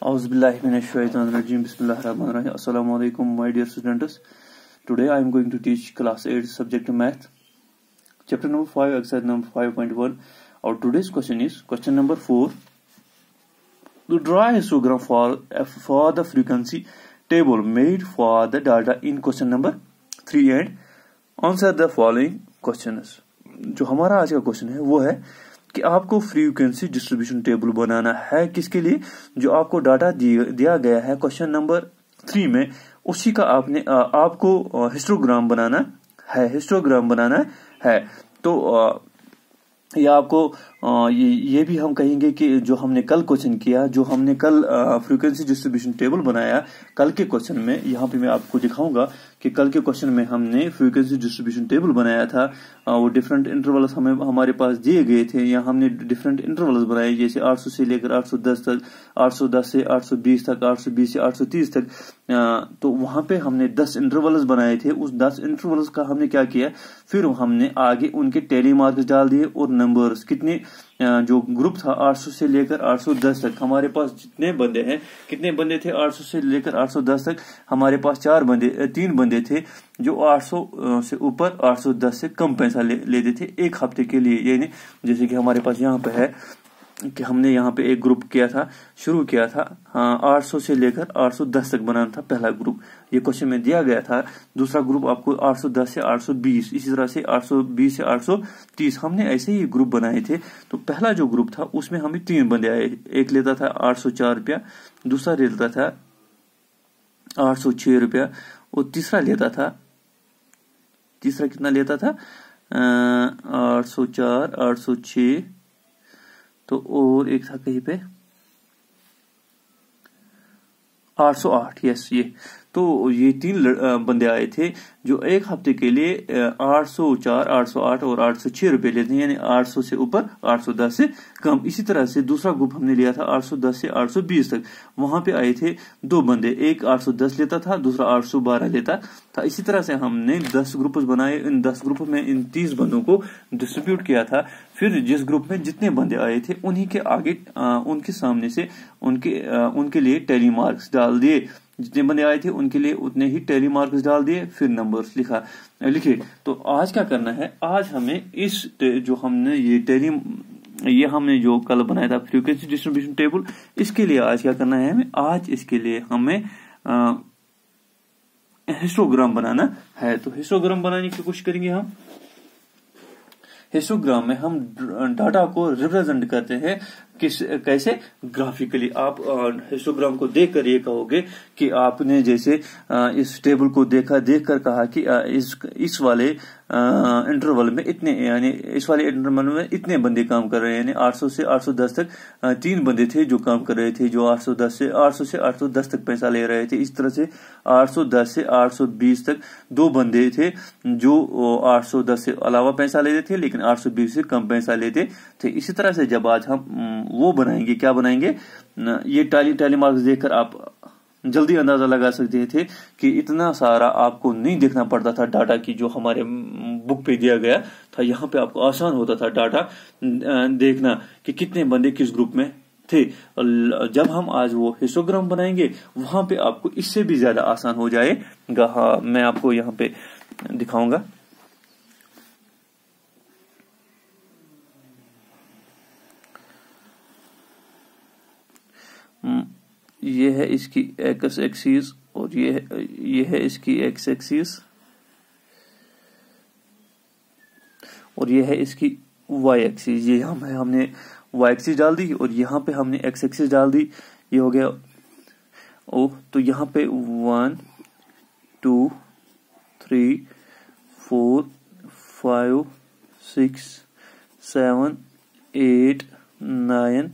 Auzubillahiminash-shaytanir-rajim. Bismillahir-rahmanir-rahim. Assalamu alaikum, my dear students. Today I am going to teach class 8 subject math, chapter number 5, exercise number 5.1. Our today's question is question number 4. To draw a histogram for the frequency table made for the data in question number 3 and answer the following questions. जो हमारा आज का question है वो है कि आपको frequency distribution table बनाना है किसके लिए, जो आपको डाटा दिया गया है क्वेश्चन नंबर 3 में, उसी का आपको हिस्टोग्राम बनाना है। तो या आपको ये भी हम कहेंगे कि जो हमने कल क्वेश्चन किया, जो हमने कल फ्रीक्वेंसी डिस्ट्रीब्यूशन टेबल बनाया कल के क्वेश्चन में, यहाँ पे मैं आपको दिखाऊंगा कि कल के क्वेश्चन में हमने फ्रीक्वेंसी डिस्ट्रीब्यूशन टेबल बनाया था। वो डिफरेंट इंटरवल्स हमारे पास दिए गए थे, या हमने डिफरेंट इंटरवल्स बनाए, जैसे 800 से लेकर 810 तक, 810 से 820 तक, 820 से 830 तक। तो वहां पे हमने 10 इंटरवल्स बनाए थे। उस 10 इंटरवल्स का हमने क्या किया, फिर हमने आगे उनके टेली मार्क्स डाल दिए और नंबर्स कितने, जो ग्रुप था 800 से लेकर 810 तक, हमारे पास जितने बंदे हैं, कितने बंदे थे 800 से लेकर 810 तक, हमारे पास 3 बंदे थे जो 800 से ऊपर 810 से कम पैसा लेते थे एक हफ्ते के लिए। यानी जैसे कि हमारे पास यहाँ पे है कि हमने यहाँ पे एक ग्रुप शुरू किया था, 800 से लेकर 810 तक बनाना था पहला ग्रुप, ये क्वेश्चन में दिया गया था। दूसरा ग्रुप आपको 810 से 820, इसी तरह से 820 से 830, हमने ऐसे ही ग्रुप बनाए थे। तो पहला जो ग्रुप था उसमें हमें 3 बंदे आए, एक लेता था 804 रुपया, दूसरा लेता था 806 रुपया, और तीसरा कितना लेता था 804, 806, तो और एक था कहीं पे 808। यस, ये तो ये 3 बंदे आए थे जो एक हफ्ते के लिए 804, 808 और 806 रुपए लेते हैं, यानी 800 से ऊपर 810 से कम। इसी तरह से दूसरा ग्रुप हमने लिया था 810 से 820 तक, वहां पे आए थे 2 बंदे, एक 810 लेता था, दूसरा 812 लेता था। इसी तरह से हमने 10 ग्रुप बनाए, इन 10 ग्रुप में इन 30 बंदों को डिस्ट्रीब्यूट किया था। फिर जिस ग्रुप में जितने बंदे आए थे उन्हीं के आगे उनके सामने से उनके लिए टेली मार्क्स डाल दिए, जितने बंदे आए थे उनके लिए उतने ही टेली मार्क्स डाल दिए, फिर नंबर्स लिखे। तो आज क्या करना है, आज हमें जो हमने ये हमने जो कल बनाया था फ्रीक्वेंसी डिस्ट्रीब्यूशन टेबल, इसके लिए आज क्या करना है इसके लिए हमें हिस्टोग्राम बनाना है। तो हिस्टोग्राम बनाने की कोशिश करेंगे हम। हिस्टोग्राम में हम डाटा को रिप्रेजेंट करते हैं कैसे, ग्राफिकली। आप हिस्टोग्राम को देखकर ये कहोगे कि आपने जैसे इस टेबल को देखकर कहा कि इस वाले इंटरवल में इतने, यानी इस वाले इंटरवल में इतने बंदे काम कर रहे हैं, यानी 800 से 810 तक 3 बंदे थे जो काम कर रहे थे, जो 800 से 810 तक पैसा ले रहे थे। इस तरह से 810 से 820 तक 2 बंदे थे जो 810 से अलावा पैसा लेते थे, लेकिन 820 से कम पैसा लेते थे। इसी तरह से जब आज हम वो बनाएंगे, क्या बनाएंगे, ये टाली मार्क्स देखकर आप जल्दी अंदाजा लगा सकते थे कि इतना सारा आपको नहीं देखना पड़ता था डाटा की जो हमारे बुक पे दिया गया था। यहाँ पे आपको आसान होता था डाटा देखना कि कितने बंदे किस ग्रुप में थे। जब हम आज वो हिस्टोग्राम बनाएंगे वहां पे आपको इससे भी ज्यादा आसान हो जाएगा। हाँ, मैं आपको यहाँ पे दिखाऊंगा। ये है इसकी एक्स एक्सिस और ये है इसकी एक्स एक्सिस, और ये है इसकी वाई एक्सिस। ये हमने वाई एक्सिस डाल दी और यहाँ पे हमने एक्स एक्सिस डाल दी। ये हो गया ओ, तो यहाँ पे 1 2 3 4 5 6 7 8 9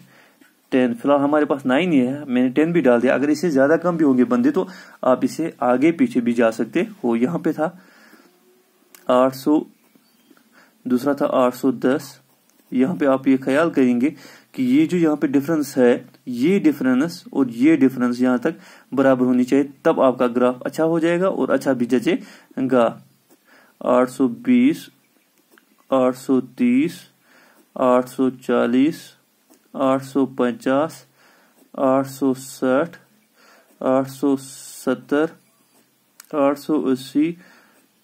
10। फिलहाल हमारे पास 9 ही है, मैंने 10 भी डाल दिया। अगर इससे ज्यादा कम भी होंगे बंदे तो आप इसे आगे पीछे भी जा सकते हो। यहाँ पे था 800, दूसरा था 810। यहाँ पे आप ये ख्याल करेंगे कि ये जो यहाँ पे डिफरेंस है, ये डिफरेंस और ये डिफरेंस यहाँ तक बराबर होनी चाहिए, तब आपका ग्राफ अच्छा हो जाएगा और अच्छा भी जचेगा। 820, 830, 840, 850, 860, 870, 880,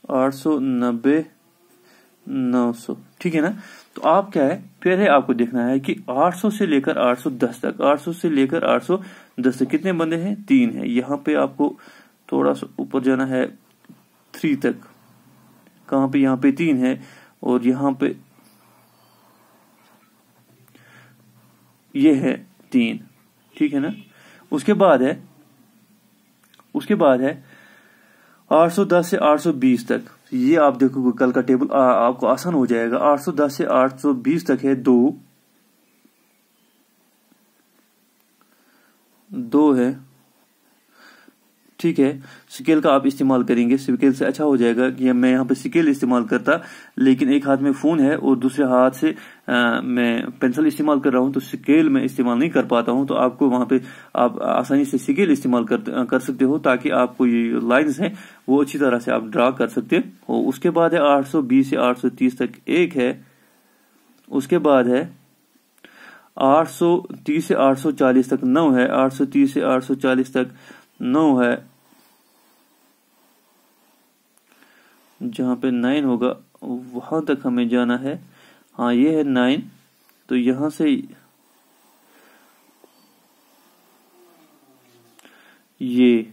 890, 900. ٹھیک ہے نا. تو آپ کیا ہے, پہلے آپ کو دیکھنا ہے کہ 800 سے لے کر 810 تک, 800 سے لے کر 810 تک کتنے بندے ہیں؟ 3 ہیں. یہاں پہ آپ کو تھوڑا سا اوپر جانا ہے 3 تک. کہاں پہ؟ یہاں پہ 3 ہے, اور یہاں پہ یہ ہے 3. ٹھیک ہے نا. اس کے بعد ہے 810 سے 820 تک. یہ آپ دیکھو گے کل کا ٹیبل آپ کو آسان ہو جائے گا. 810 سے 820 تک ہے 2 ہے. ٹھیک ہے. سکیل کا آپ استعمال کریں گے, سکیل سے اچھا ہو جائے گا. کہ میں یہاں پہ سکیل استعمال کرتا, لیکن ایک ہاتھ میں فون ہے اور دوسرے ہاتھ سے میں پینسل استعمال کر رہا ہوں, تو سکیل میں استعمال نہیں کر پاتا ہوں. تو آپ کو وہاں پہ آپ آسانی سے سکیل استعمال کر سکتے ہو, تاکہ آپ کو یہ لائنز ہیں وہ اچھی طرح سے آپ ڈرا کر سکتے ہو. اس کے بعد ہے 820 سے 830 تک 1 ہے. اس کے بعد ہے 830 سے 840 تک 9 ہے. 830 سے 840 تک 9 ہے. جہاں پہ 9 ہوگا وہاں تک ہمیں جانا ہے. ہاں یہ ہے 9. تو یہاں سے یہ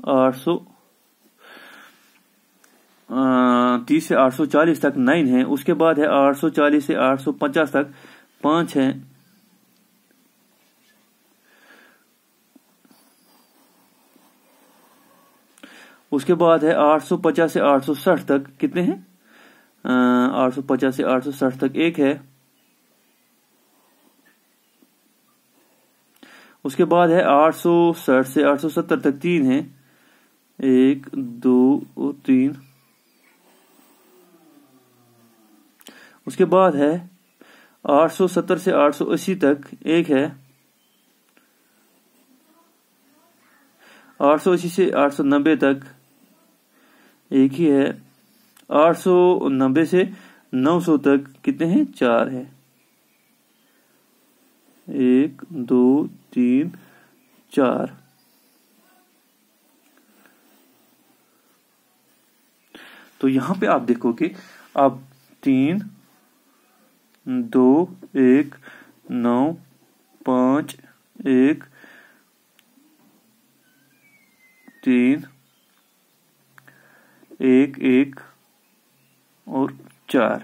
830 سے 840 تک 9 ہے. اس کے بعد ہے 840 سے 850 تک 5 ہے. اس کے بعد ہے 850 سے 860 تک کتنے ہیں؟ 850 سے 860 تک 1 ہے. اس کے بعد ہے 860 سے 870 تک 3 ہے. 1 2 اور 3. اس کے بعد ہے 870 سے 880 تک 1 ہے. 880 سے 890 تک 1 ہی ہے. 890 سے 900 تک کتنے ہیں؟ 4 ہے. 1 2 3 4. تو یہاں پہ آپ دیکھو کہ آپ 3 2 1 9 5 1 3 1 1 اور 4.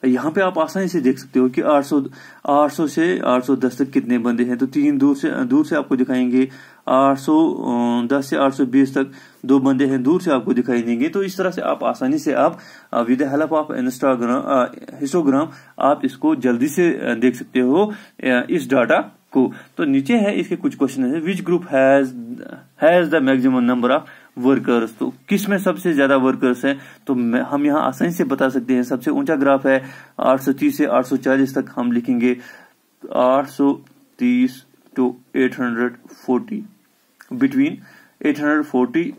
یہاں پہ آپ آسانی سے دیکھ سکتے ہو کہ 800 سے 810 تک کتنے بندے ہیں. تو 3 دور سے آپ کو دکھائیں گے. 810 سے 820 تک 2 بندے ہیں, دور سے آپ کو دکھائی دیں گے. تو اس طرح سے آپ آسانی سے آپ with the help of histogram آپ اس کو جلدی سے دیکھ سکتے ہو اس ڈاٹا کو. تو نیچے ہے اس کے کچھ کوشچن ہیں. Which group has the maximum number of workers. تو کس میں سب سے زیادہ ورکرز ہیں؟ تو ہم یہاں آسانی سے بتا سکتے ہیں. سب سے اونچا گراف ہے 830 سے 840 تک. ہم لکھیں گے 830 to 840. Between 840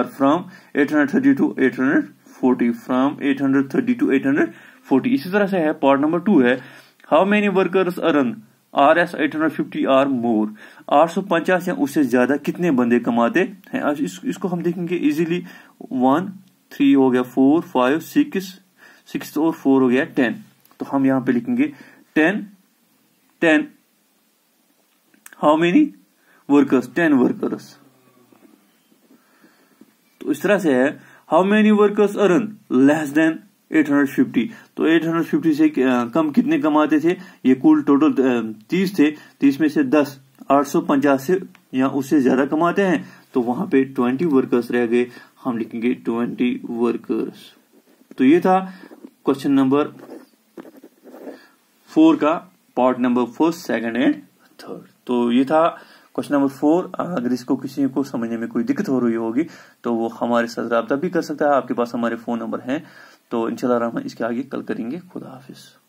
from 830 to 840. from 830 to 840. اسی طرح سے ہے پارٹ نمبر 2 ہے how many workers earn RS 850 or more. 850 یا اس سے زیادہ کتنے بندے کماتے ہیں؟ اس کو ہم دیکھیں گے ایزیلی. 1 3 ہو گیا, 4 5 6 اور 4 ہو گیا 10. تو ہم یہاں پہ لکھیں گے 10. how many workers? 10 workers. تو اس طرح سے ہے how many workers earn less than 850. تو 850 سے کم کتنے کماتے تھے؟ یہ کل ٹوٹل 30 تھے. 30 میں سے 10 850 سے یا اس سے زیادہ کماتے ہیں, تو وہاں پہ 20 ورکرز رہ گئے. ہم لکھیں گے 20 ورکرز. تو یہ تھا کوشچن نمبر 4 کا پارٹ نمبر 1, 2 اور 3. تو یہ تھا کوشچن نمبر 4. اگر اس کو کسی کو سمجھنے میں کوئی دقت ہو رہی ہوگی تو وہ ہمارے ساتھ رابطہ بھی کر سکتا ہے. آپ کے پاس ہمارے فون نمبر ہیں. تو انشاءاللہ الرحمن اس کے آگے کل کریں گے. خدا حافظ.